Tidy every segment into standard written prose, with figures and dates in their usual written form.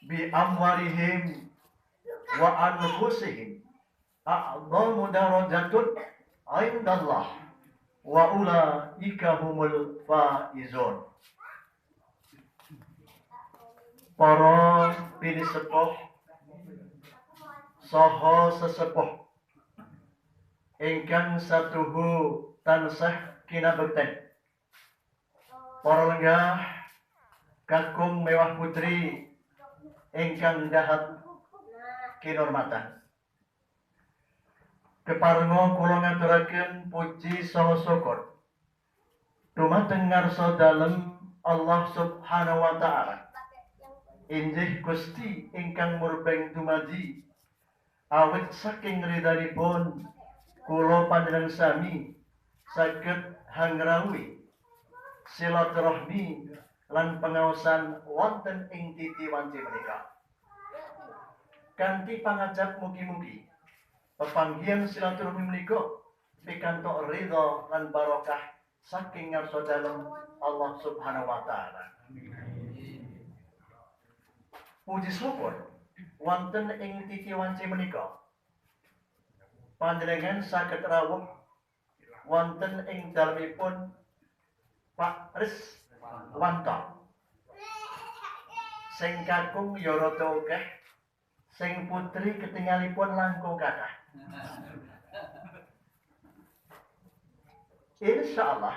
bi amwalihim wa anfusihim a'dhamu darajatun 'indallah wa ulaika humul faizun. Para pinisepuh saha sesepuh ingkang satuhu tansah kinabekten. Para lenggah kakung mewah putri ingkang dahat kinurmatan. Keparenga kula ngaturaken puji saha syukur dumateng ngarsa dalem Allah Subhanahu wa taala. Injih Gusti ingkang murbeng dumadi awit saking ridhanipun kula panjenengan sami saged hangrawi silaturahmi lan pengaosan wonten ing titi wanci menika. Kanthi pangajap mugi-mugi pepanggihan silaturahmi menika pikantuk ridha lan barokah saking ngarsa dalem Allah Subhanahu wa taala. Puji syukur wonten ing titi wanci menika panjenengan saged rawuh wonten ing dalemipun Pak Riswanto sing kakung ya rada akeh, sing putri ketingalipun langkung kathah. Insyaallah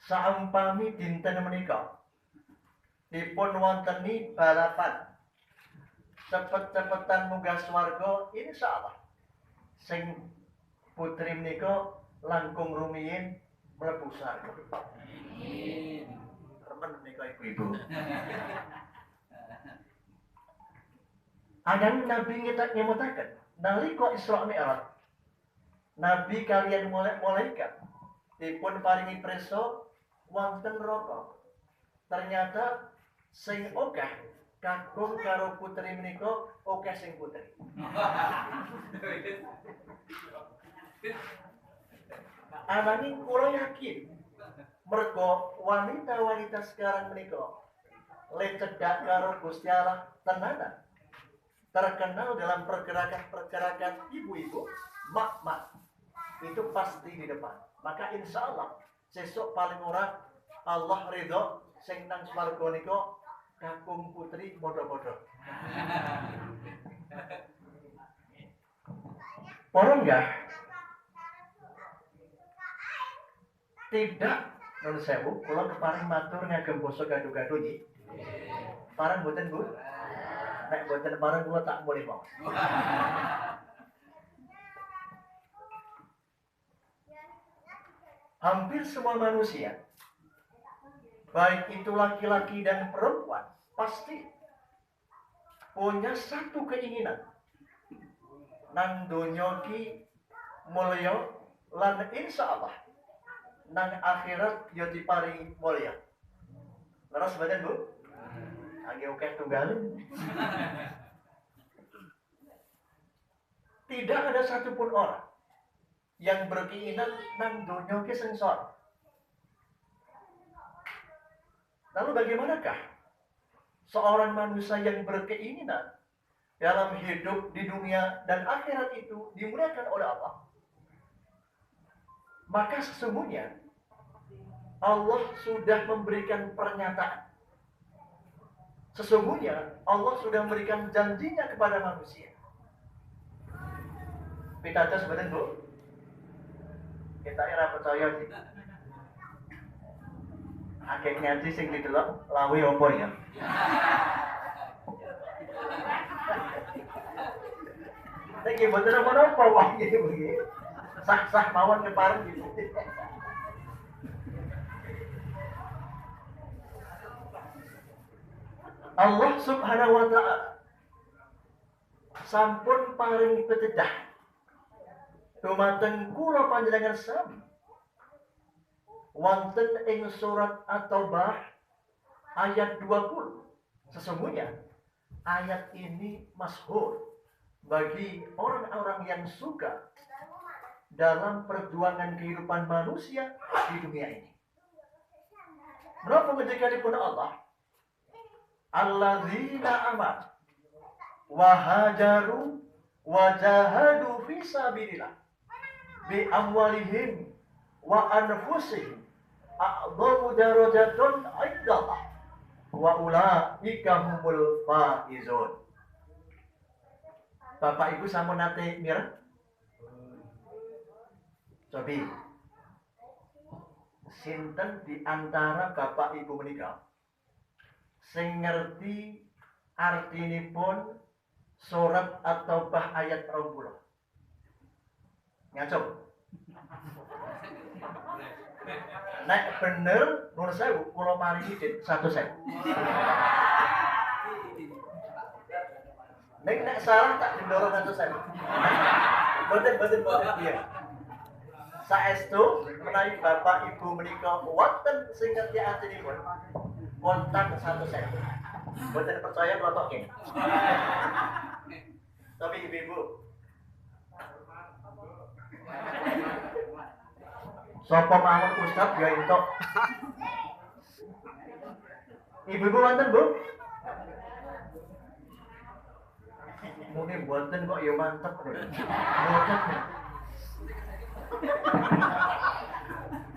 saumpami dinten menika dipun wonteni balapan cepet-cepetan munggah swarga, insyaallah sing putri menika langkung rumiyin mlebu swarga. Amin. Remen menika ibu-ibu. Adang Nabi nyemutaken nalika Isra Mi'raj, Nabi kalian malaikat dipun paringi prisa wonten neraka. Ternyata sing akeh kakung karo putri menika akeh sing putri. Ananging kula yakin mergo wanita-wanita sekarang menika lecedhak karo Gusti Allah tenanan. Terkenal dalam pergerakan-pergerakan ibu-ibu, mak-mak. Itu pasti di depan. Maka insya Allah sesuk paling ora Allah ridho sing nang swarga nika kakung putri bodoh-bodoh. Para enggak? Tidak, nun sewu, kula keparing matur ngagem basa gaduh-gaduh nggih. Parang mboten, Bu? Nek mboten parang kula tak mulih mawon. Hampir semua manusia, baik itu laki-laki dan perempuan, pasti punya satu keinginan. Nang donya ki mulya lan insyaallah nang akhirat yo diparingi mulya. Leres badan, Bu? Angge akeh tunggalin. Tidak ada satupun orang yang berkeinginan nang donya ki sengsara. Lalu bagaimanakah seorang manusia yang berkeinginan dalam hidup di dunia dan akhirat itu dimuliakan oleh Allah? Maka sesungguhnya Allah sudah memberikan pernyataan. Sesungguhnya Allah sudah memberikan janjinya kepada manusia. Pitados sebenarnya, Bu? Kita ora percaya sih. Akeh ngaji sing didelok lawe apa ya? Niki mboten apa-apa wae nggih. Sah-sah mawon kepareng gitu. Allah Subhanahu wa taala sampun paring pitedah dumateng kula panjenengan sami wonten ing surat At-Taubah ayat 20. Sesungguhnya ayat ini masyhur bagi orang-orang yang suka dalam perjuangan kehidupan manusia di dunia ini. Menapa ngendikanipun Allah? alladzina amanu wa hajaru wa jahadu fi sabilillah bi amwalihim wa anfusihim a'dhamu darajatun 'indallah wa ulaika humul faizun. Bapak Ibu sampun nate mireng? Cobi sinten di antara Bapak Ibu menika sing ngerti artinipun surat atau bah ayat 20? Ngaco. Nek bener nuwun sewu kula paringi 100.000. Nek salah tak didorong 100.000. Boten iya. Saestu menawi Bapak Ibu menika wonten sing ngerti artinipun kontak 100.000. Boten percaya klotoke. Tapi ibu-ibu sapa mawon Ustaz ya entuk. Ibu-ibu wonten, Bu? Mungkin boten kok ya mantep. Boten.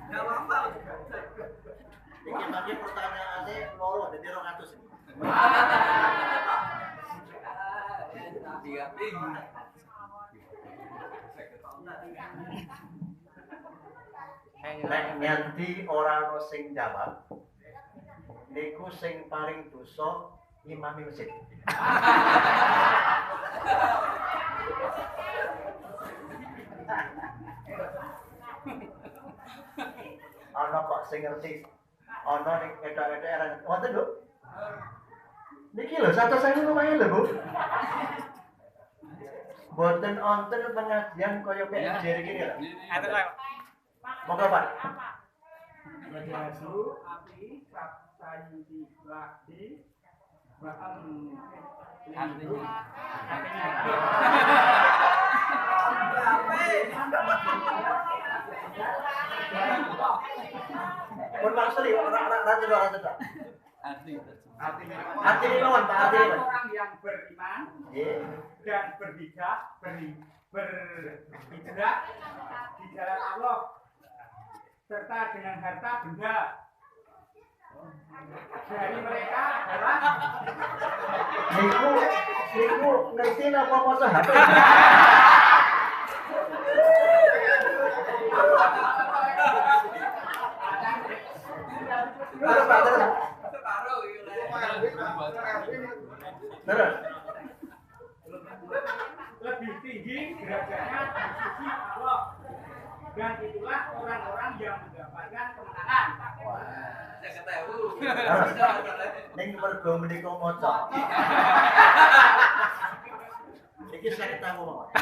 Ya apa? Iki tadi pertanyaane loro dadi 200. Nek nganti ora ono sing jawab niku sing paling dosa imam masjid. Ana kok sing ngerti. Ana ning edak-edak era wonten lho. Niki lho 100.000 lumayan lho, Bu. Boten onten pengajian kaya PNJ iki lho. Monggo, Pak. Wajahsu api sayudi laki Pun maksud orang artinya orang yang beriman dan berhijrah di jalan Allah serta dengan harta benda dari mereka adalah niku ngerti napa maca HP. lebih tinggi derajatnya di sisi Allah, dan itulah orang-orang yang mendapatkan kemenangan. Ning mergo menika maca. Iki saya ketemu mawon.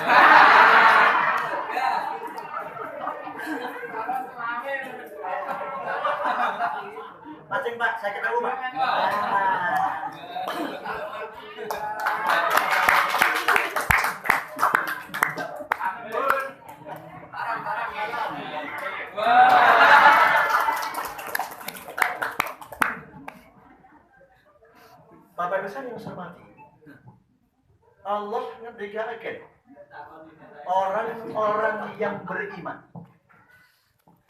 Macing Pak, saya ketemu Pak. Bapak Ibu yang saya hormati, Allah ngendikaken orang-orang yang beriman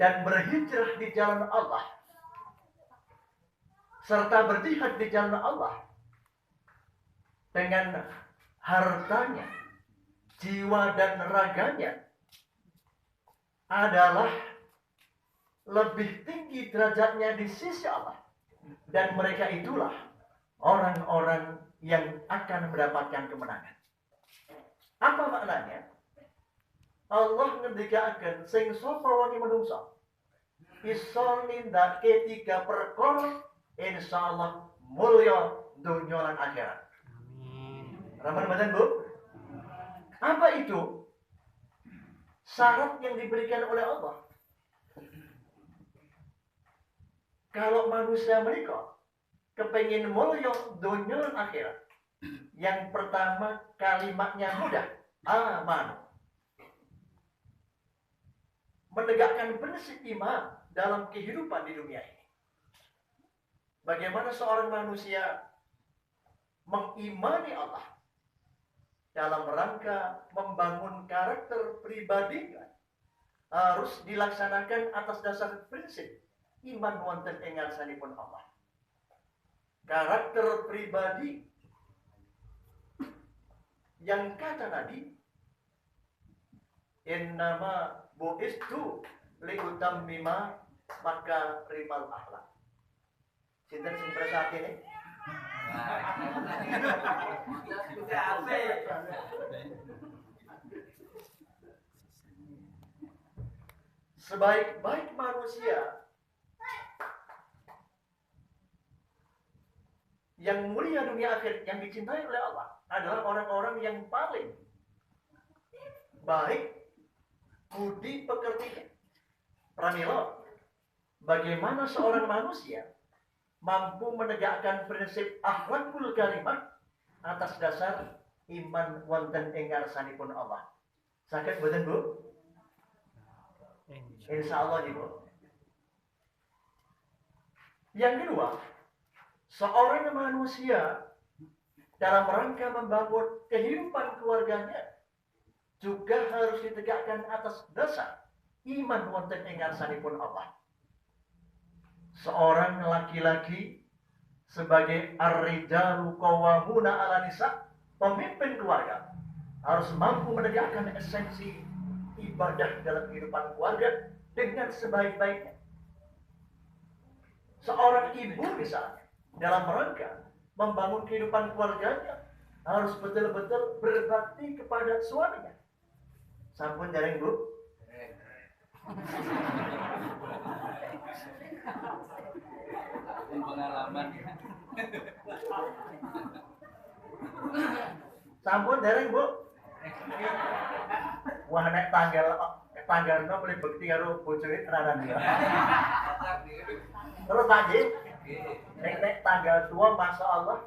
dan berhijrah di jalan Allah serta berjihad di jalan Allah dengan hartanya, jiwa dan raganya adalah lebih tinggi derajatnya di sisi Allah, dan mereka itulah orang-orang yang akan mendapatkan kemenangan. Apa maknanya? Allah ngendikaken sing sapa wani manungsa iso nindakake 3 perkara insyaallah mulya dunya lan akhirat. Amin. Ramadan Bu? Apa itu? Syarat yang diberikan oleh Allah. Kalau manusia mereka kepengin mulya dunya lan akhirat, yang pertama kalimatnya mudah, aman. Menegakkan prinsip iman dalam kehidupan di dunia ini. Bagaimana seorang manusia mengimani Allah dalam rangka membangun karakter pribadinya harus dilaksanakan atas dasar prinsip iman wonten ing ngarsanipun Allah. Karakter pribadi yang kata Nabi, innama bu'istu liutammima maka rimal akhlak. Sinten sing persati ini? Sebaik-baik manusia yang mulia dunia akhir yang dicintai oleh Allah adalah orang-orang yang paling baik budi pekertinya. Pramila, bagaimana seorang manusia mampu menegakkan prinsip akhlakul karimah atas dasar iman wonten ing ngarsanipun Allah. Saged boten, Bu? Insyaallah, Bu. Yang kedua, seorang manusia dalam rangka membangun kehidupan keluarganya juga harus ditegakkan atas dasar iman wonten ing ngarsanipun Allah. Seorang laki-laki sebagai ar-rijalu qawwamuna 'ala nisa, pemimpin keluarga, harus mampu menegakkan esensi ibadah dalam kehidupan keluarga dengan sebaik-baiknya. Seorang ibu misalnya dalam rangka membangun kehidupan keluarganya harus betul-betul berbakti kepada suaminya. Sampun dereng, Bu? Pengalaman. Sampun dereng, Bu? Wah, nek tanggal no boleh bekti karo bojone tenanan ya. Terus Pak Ji, nek tanggal tua Masya Allah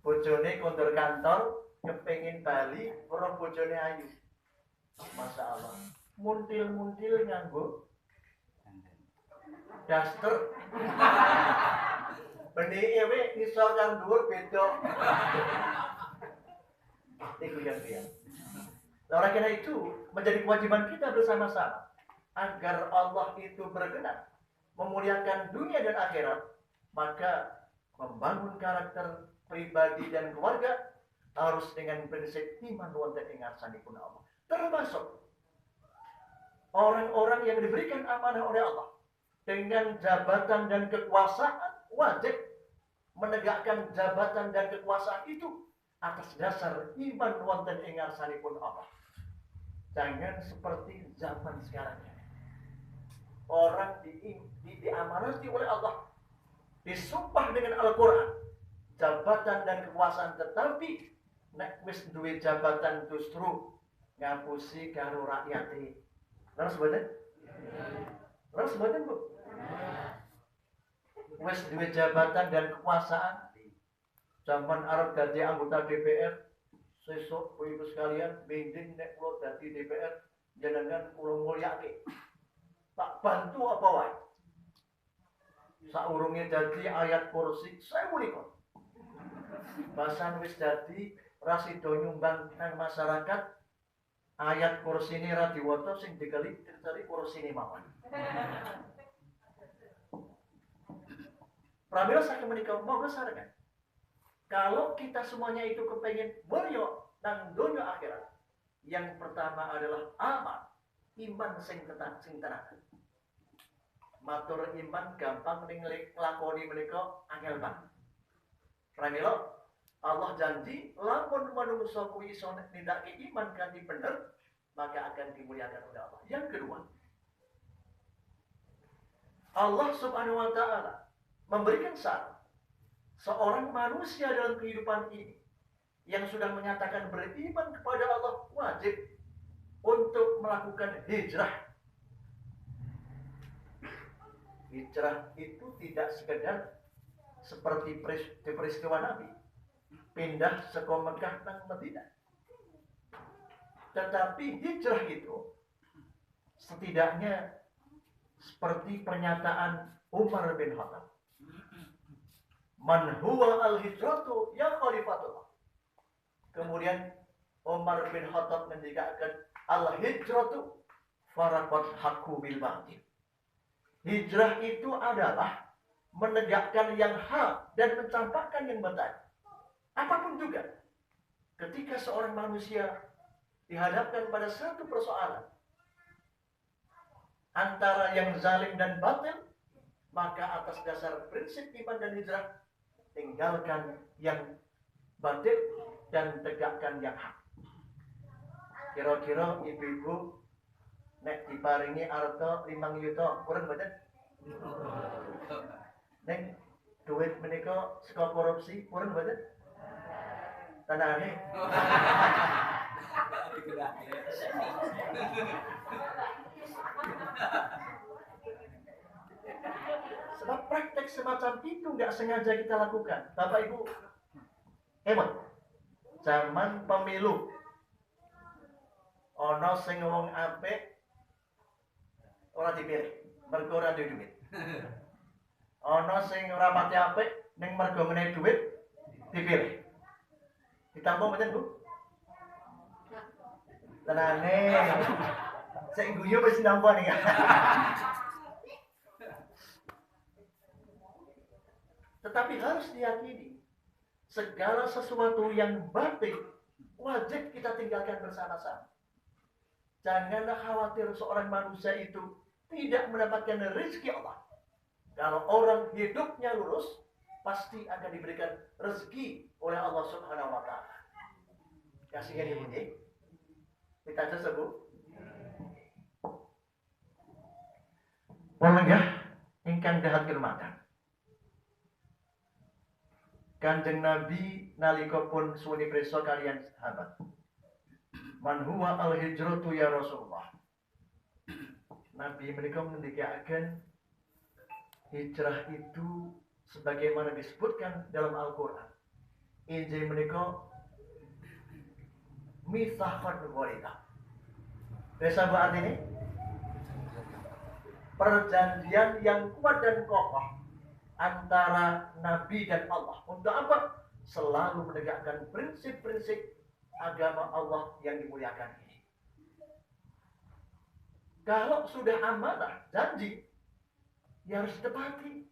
bojone kondur kantor kepengin bali, ora bojone ayu. Masya Allah, muntil-muntil nganggo daster. Benih ewe ngisor kang dhuwur beda. Iku yang dia. Oleh karena itu, menjadi kewajiban kita bersama-sama agar Allah itu berkenan memuliakan dunia dan akhirat, maka membangun karakter pribadi dan keluarga harus dengan prinsip iman wonten ing ngarsanipun Allah. Termasuk orang-orang yang diberikan amanah oleh Allah dengan jabatan dan kekuasaan wajib menegakkan jabatan dan kekuasaan itu atas dasar iman wonten ing ngarsanipun Allah. Jangan seperti zaman sekarang ini. Orang diamanati oleh Allah, disumpah dengan Al-Quran, jabatan dan kekuasaan, tetapi nek wis duwe jabatan justru ngapusi karo rakyate. Terus boten? Terus boten, Bu? Wis duwe jabatan dan kekuasaan, zaman Arab dadi anggota DPR, sesuk ibu sekalian binding nek kula dadi DPR jenengan kula mulyake. Tak bantu apa wae. Saurunge dadi ayat kursi 1000 likon. Basan wis dadi rasido nyumbang nang masyarakat, ayat kursine ra diwaca sing dikali cari kursine mawon. Pramila saking menika monggo sarengan. Kalau kita semuanya itu kepengen mulya nang donya akhirat, yang pertama adalah amal, iman sing tenan. Matur iman gampang ning nglakoni menika angel banget. Pramila Allah janji lamun manungsa kuwi iso nindakake iman kanthi bener, maka akan dimuliakan oleh Allah. Yang kedua, Allah Subhanahu wa taala memberikan syarat seorang manusia dalam kehidupan ini yang sudah menyatakan beriman kepada Allah wajib untuk melakukan hijrah. Hijrah itu tidak sekedar seperti peristiwa Nabi pindah saka Mekah nang Madinah. Tetapi hijrah itu setidaknya seperti pernyataan Umar bin Khattab. Man huwa al-hijratu ya khalifatullah. Kemudian Umar bin Khattab mendikatkan al-hijratu faraqat haqqu bil batil. Hijrah itu adalah menegakkan yang hak dan mencampakkan yang batil. Apapun juga, ketika seorang manusia dihadapkan pada satu persoalan antara yang zalim dan batil, maka atas dasar prinsip iman dan hijrah, tinggalkan yang batil dan tegakkan yang hak. Kira-kira ibu-ibu nek diparingi harta 5 juta, kurang badan? Nek duit menika saka korupsi, kurang badan? Tanahane. Sebab praktek semacam itu nggak sengaja kita lakukan. Bapak Ibu, hemat. Zaman pemilu, ono sing ngomong apik ora dipilih, mergo ora duwe duit. Ono sing ora pati apik ning mergo menehi duit dipilih. Ditampa mboten, Bu? Tenane. Sing guyu wis nampa ning. Tetapi harus diyakini, segala sesuatu yang batil wajib kita tinggalkan bersama-sama. Janganlah khawatir seorang manusia itu tidak mendapatkan rezeki Allah. Kalau orang hidupnya lurus, pasti akan diberikan rezeki oleh Allah Subhanahu wa taala. Kasihkan ibu nggih. Kita aja sebut. Polenggah ingkang dahat kirmatan. Kanjeng Nabi nalika pun suwuni prisa kalian sahabat. Man huwa al-hijratu ya Rasulullah. Nabi menika ngendikaken hijrah itu sebagaimana disebutkan dalam Al-Qur'an. Injil menika mitsaqan ghalidha. Desa bu artinya perjanjian yang kuat dan kokoh antara Nabi dan Allah. Untuk apa? Selalu menegakkan prinsip-prinsip agama Allah yang dimuliakan ini. Kalau sudah amanah, janji, ya harus ditepati.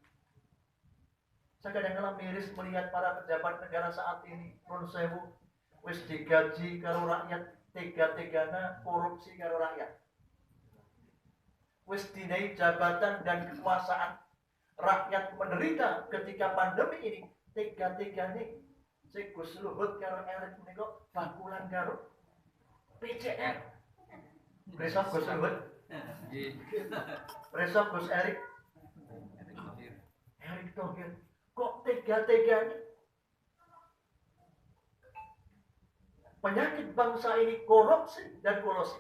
Saya kadang-kadang miris melihat para pejabat negara saat ini, pun sewu, wis digaji karo rakyat, tega-tegana korupsi karo rakyat. Wis dinai jabatan dan kekuasaan, rakyat menderita ketika pandemi ini, tega-tegane si Gus Luhut karo Erik menika bakulan karo PCR. Besok Gus Luhut. Besok Gus Erik. Erik Thohir. Kok tega-tegane? Penyakit bangsa ini korupsi dan kolusi.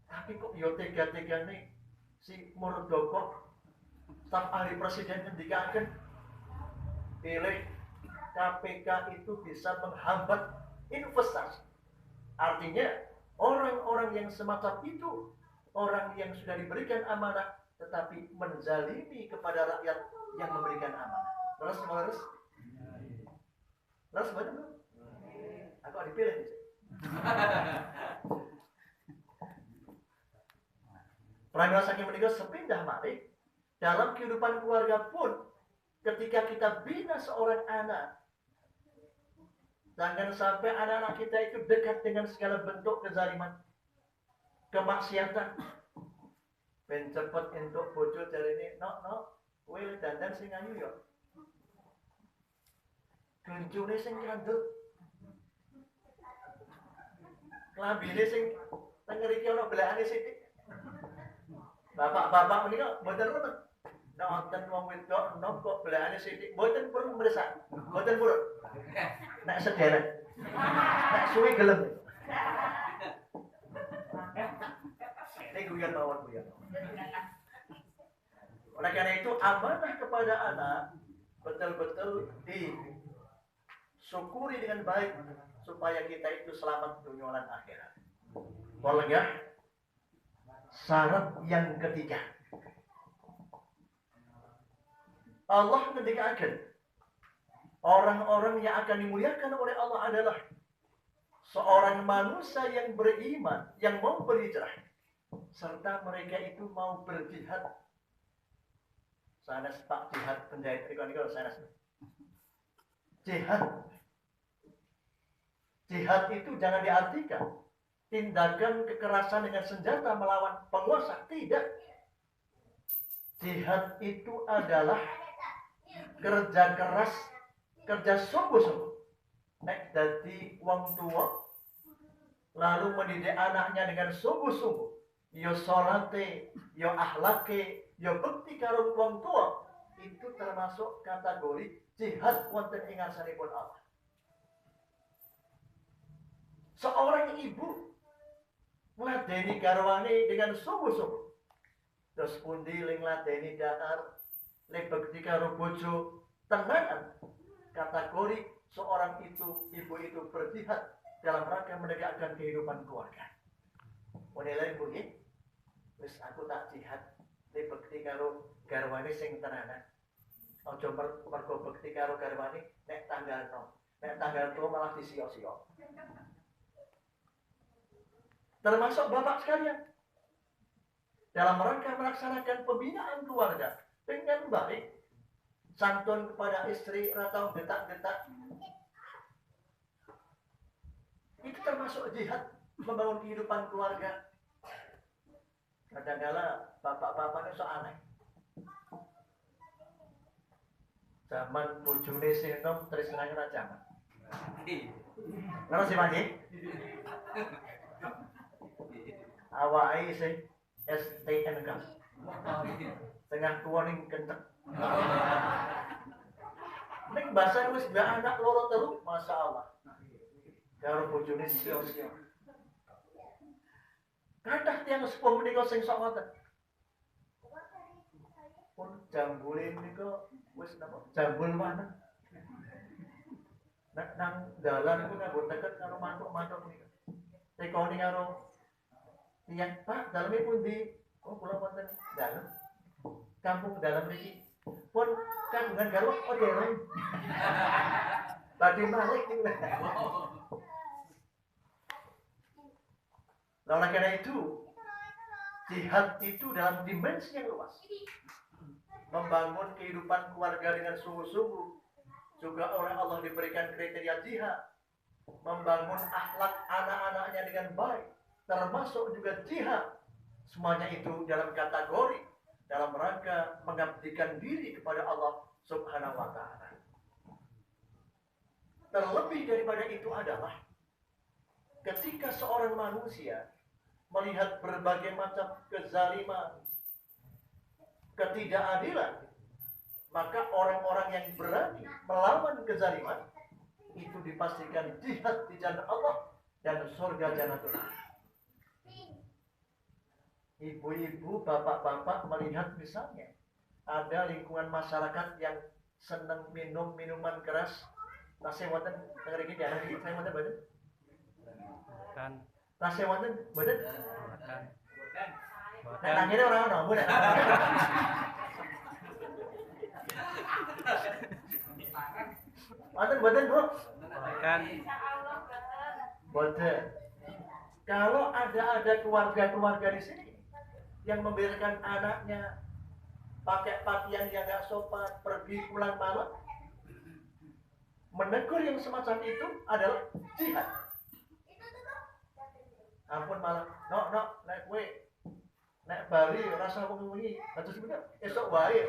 Tapi kok yo tega-tegane si Muldoko, staf ahli presiden ngendikaken pilih KPK itu bisa menghambat investasi. Artinya orang-orang yang semacam itu, orang yang sudah diberikan amanah tetapi menzalimi kepada rakyat yang memberikan amanah. Terus betul. Aku dipilih. Pramila saking menika sepindah malih dalam kehidupan keluarga pun, ketika kita bina seorang anak, jangan sampai anak-anak kita itu dekat dengan segala bentuk kezaliman, kemaksiatan. Ben cepet entuk bojo jarene, "No, kowe dandan sing ayu ya." Gencune sing kandel. Klambine sing teng ngriki ana belakane sithik. Bapak-bapak menika mboten remen. Nek wonten wong wedok enom kok belakane sithik, mboten perlu mresak. Mboten purun. Nek sederet. Nek suwi gelem. Ini guyon mawon guyon. Oleh karena itu amanah kepada anak betul-betul disyukuri dengan baik supaya kita itu selamat dunia dan akhirat. Polenggah syarat yang ketiga. Allah ngendikaken Orang-orang yang akan dimuliakan oleh Allah adalah seorang manusia yang beriman, yang mau berhijrah, serta mereka itu mau berjihad. Sanes Pak jihad penjahit ikon sanes. Jihad. Jihad itu jangan diartikan tindakan kekerasan dengan senjata melawan penguasa, tidak. Jihad itu adalah kerja keras, kerja sungguh-sungguh. Nek dadi wong tua lalu mendidik anaknya dengan sungguh-sungguh. Yo salate, yo akhlake, yo bekti karo wong tua, itu termasuk kategori jihad wonten ing ngarsanipun Allah. Seorang ibu ngladeni garwane dengan sungguh-sungguh. Terus pundi ling ngladeni dahar, ling bekti karo bojo tenanan. Kategori seorang itu, ibu itu berjihad dalam rangka menegakkan kehidupan keluarga. Menilai bunyi, wis aku tak jihad, ling bekti karo garwane sing tenanan. Ojo mergo bekti karo garwane nek tanggal no. Nek tanggal to malah disio-sio. Termasuk bapak sekalian, dalam rangka melaksanakan pembinaan keluarga dengan baik, santun kepada istri atau detak-detak, itu termasuk jihad membangun kehidupan keluarga. Kadang-kala bapak-bapak itu so aneh. Zaman bojone sing enom tresnane ra jaman. Ngerti sih Pak? Awake sing STN gas. Tengah tua ning kenceng. Ning bahasa wis gak anak loro telu, masyaallah. Karo bojone sio-sio. Kathah tiyang sepuh menika sing sok ngoten. Pun jambule menika wis napa? Jambul mana? Nek nang dalan ku nganggo teket karo mantuk-mantuk menika. Tekoni karo tiyang Pak, daleme pundi? Oh, kula wonten dalem. Kampung dalem mriki. Pun kagungan garwa dereng. Badhe malik niku. Oleh karena itu, jihad itu dalam dimensi yang luas. Membangun kehidupan keluarga dengan sungguh-sungguh. Juga oleh Allah diberikan kriteria jihad. Membangun akhlak anak-anaknya dengan baik. Termasuk juga jihad. Semuanya itu dalam kategori dalam rangka mengabdikan diri kepada Allah Subhanahu wa Ta'ala. Terlebih daripada itu adalah ketika seorang manusia melihat berbagai macam kezaliman, ketidakadilan, maka orang-orang yang berani melawan kezaliman itu dipastikan jihad di jalan Allah dan surga jannatul. Ibu-ibu, bapak-bapak melihat misalnya ada lingkungan masyarakat yang senang minum minuman keras. Tasih wonten tengah iki diarani iki saya wonten mboten? Kan. Tasih wonten mboten? Mboten. Nek nang kene ora ono, mboten. Wonten mboten, Bu? Kan. Mboten. Kalau ada keluarga-keluarga di sini yang membiarkan anaknya pakai pakaian yang nggak sopan, pergi pulang malam, menegur yang semacam itu adalah jihad. Ampun malah, naik kue, naik Bali, rasa wengi, atau sebenarnya esok wae.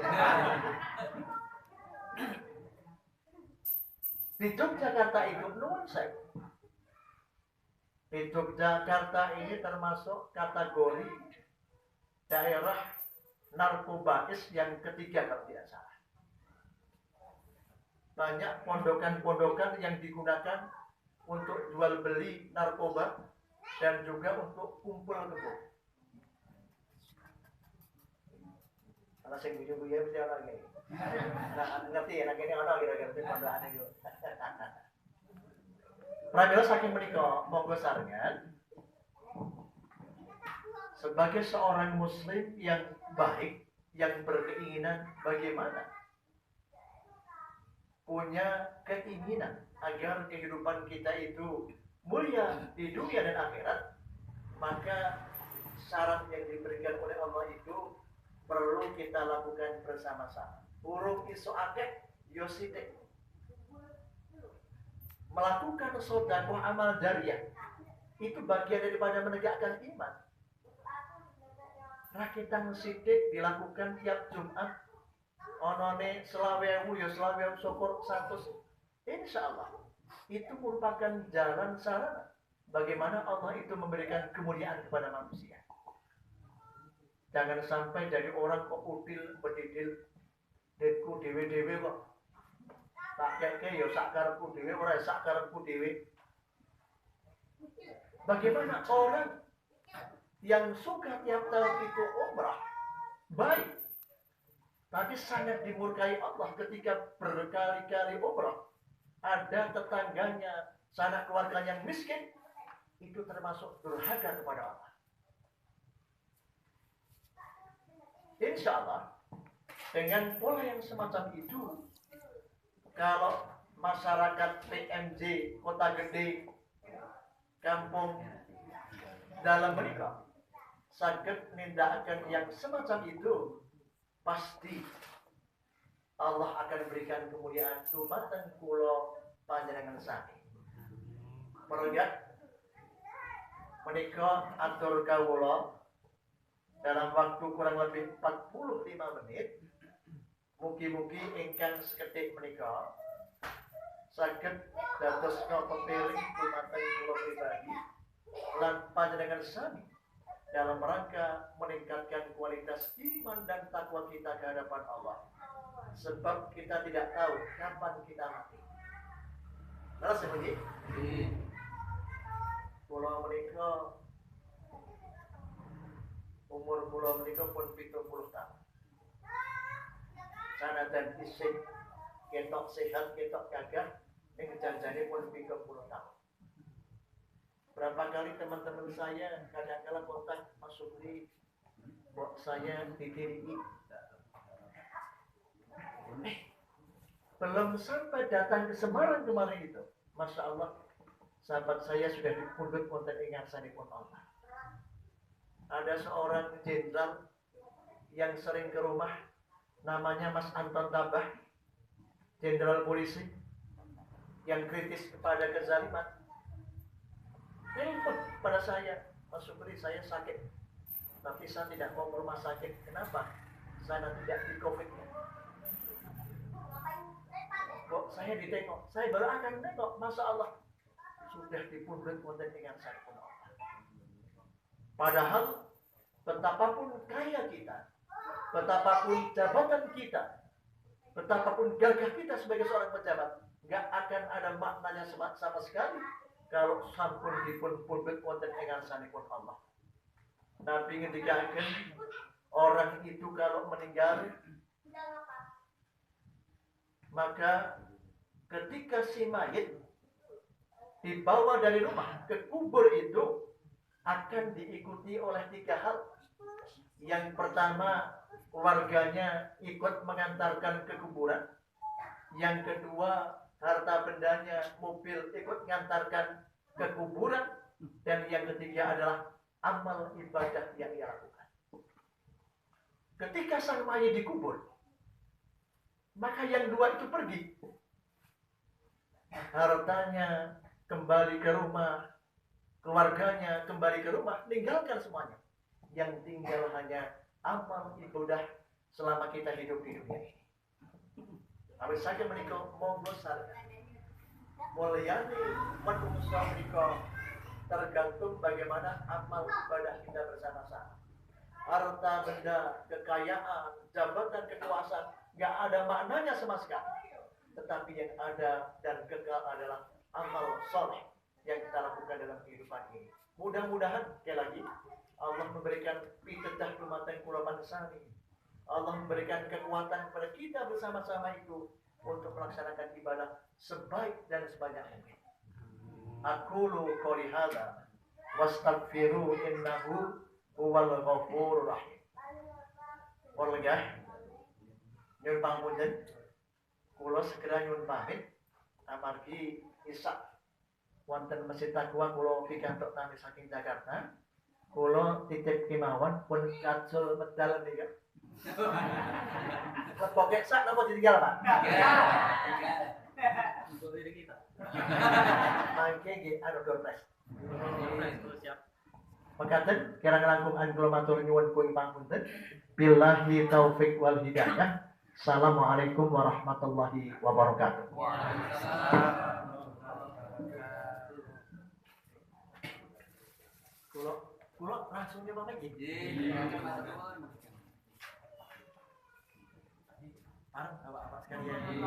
Di Yogyakarta itu nuwun sewu. Di Yogyakarta ini termasuk kategori daerah narkobais yang ketiga kalau tidak salah. Banyak pondokan-pondokan yang digunakan untuk jual beli narkoba dan juga untuk kumpul kebo. Ana sing guyu-guyu mesti ana ngene. Nah, ngerti ya, kene ana kira-kira pondokan itu. Pramila saking menika monggo sarengan sebagai seorang muslim yang baik, yang berkeinginan bagaimana punya keinginan agar kehidupan kita itu mulia di dunia dan akhirat, maka syarat yang diberikan oleh Allah itu perlu kita lakukan bersama-sama. Urung iso akeh yo sithik. Melakukan sedekah amal jariah itu bagian daripada menegakkan iman. Rakitan sithik dilakukan tiap Jumat. Onone selawewu ya selawewu syukur 100. Insyaallah itu merupakan jalan sarana bagaimana Allah itu memberikan kemuliaan kepada manusia. Jangan sampai jadi orang kok udil bedidil detku dewe-dewe kok. Tak keke ya sak karepku dhewe ora sak karepku dhewe. Bagaimana orang yang suka tiap tahun itu umrah baik, tapi sangat dimurkai Allah ketika berkali-kali umrah. Ada tetangganya, sanak keluarga yang miskin, itu termasuk durhaka kepada Allah. Insya Allah, dengan pola yang semacam itu, kalau masyarakat PMJ, kota gede, kampung dalam mereka saged nindakaken yang semacam itu, pasti Allah akan berikan kemuliaan dumateng kula panjenengan sami. Perlihat menika atur kawula dalam waktu kurang lebih 45 menit. Mugi-mugi ingkang seketik menika saged dados pepiring dumateng kula pribadi lan panjenengan sami dalam rangka meningkatkan kualitas iman dan takwa kita ke hadapan Allah. Sebab kita tidak tahu kapan kita mati. Nah, sebenarnya kula menika umur kula menika pun 70 tahun. Sanadyan isih ketok sehat, ketok gagah, ning janjane pun 30 tahun. Berapa kali teman-teman saya kadang-kala kontak Mas Supri, kok saya ditirii. Belum sampai datang ke Semarang kemarin itu, Masya Allah, sahabat saya sudah dipundhut wonten ing ngarsanipun Allah. Ada seorang jenderal yang sering ke rumah, namanya Mas Anton Tabah, jenderal polisi yang kritis kepada kezaliman. Telepon pada saya, Mas Supri, saya sakit, tapi saya tidak mau ke rumah sakit. Kenapa? Saya tidak di COVID. Kok saya ditengok? Saya baru akan nengok, Masya Allah, sudah dipundhut wonten ing ngarsanipun Allah. Padahal betapapun kaya kita, betapapun jabatan kita, betapapun gagah kita sebagai seorang pejabat, nggak akan ada maknanya sama sekali kalau sampun dipun pundhut wonten ing ngarsanipun Allah. Nabi ngendikaken orang itu kalau meninggal, maka ketika si mayit dibawa dari rumah ke kubur itu akan diikuti oleh 3 hal. Yang pertama, keluarganya ikut mengantarkan ke kuburan. Yang kedua, harta bendanya, mobil ikut mengantarkan ke kuburan. Dan yang ketiga adalah amal ibadah yang ia lakukan. Ketika sang mayit dikubur, maka yang 2 itu pergi. Hartanya kembali ke rumah, keluarganya kembali ke rumah, tinggalkan semuanya. Yang tinggal hanya amal ibadah selama kita hidup di dunia ini. Awit saja menika monggo sareng mulyane menungso menika tergantung bagaimana amal ibadah kita bersama-sama. Harta benda, kekayaan, jabatan, kekuasaan nggak ada maknanya sama sekali. Tetapi yang ada dan kekal adalah amal soleh yang kita lakukan dalam kehidupan ini. Mudah-mudahan sekali lagi Allah memberikan pitedah dumateng kula sami. Allah memberikan kekuatan kepada kita bersama-sama itu untuk melaksanakan ibadah sebaik dan sebanyak mungkin. Aqulu qouli hadza wastaghfiru innahu huwal ghafurur rahim. Warga nyuwun pangapunten kula segera nyuwun pamit amargi isak wonten Masjid Taqwa kula pikantuk tamu saking Jakarta. Kula titip kemawon pun kajul medal nika. Lepokek sak napa ditinggal, Pak? Untuk diri kita. Mangke nggih anu door prize. Mekaten kirang langkung kula matur nyuwun puing pangunten. Billahi taufik wal hidayah. Assalamualaikum warahmatullahi wabarakatuh. Kula langsung nyoba nggih. Bareng Bapak-bapak sekalian.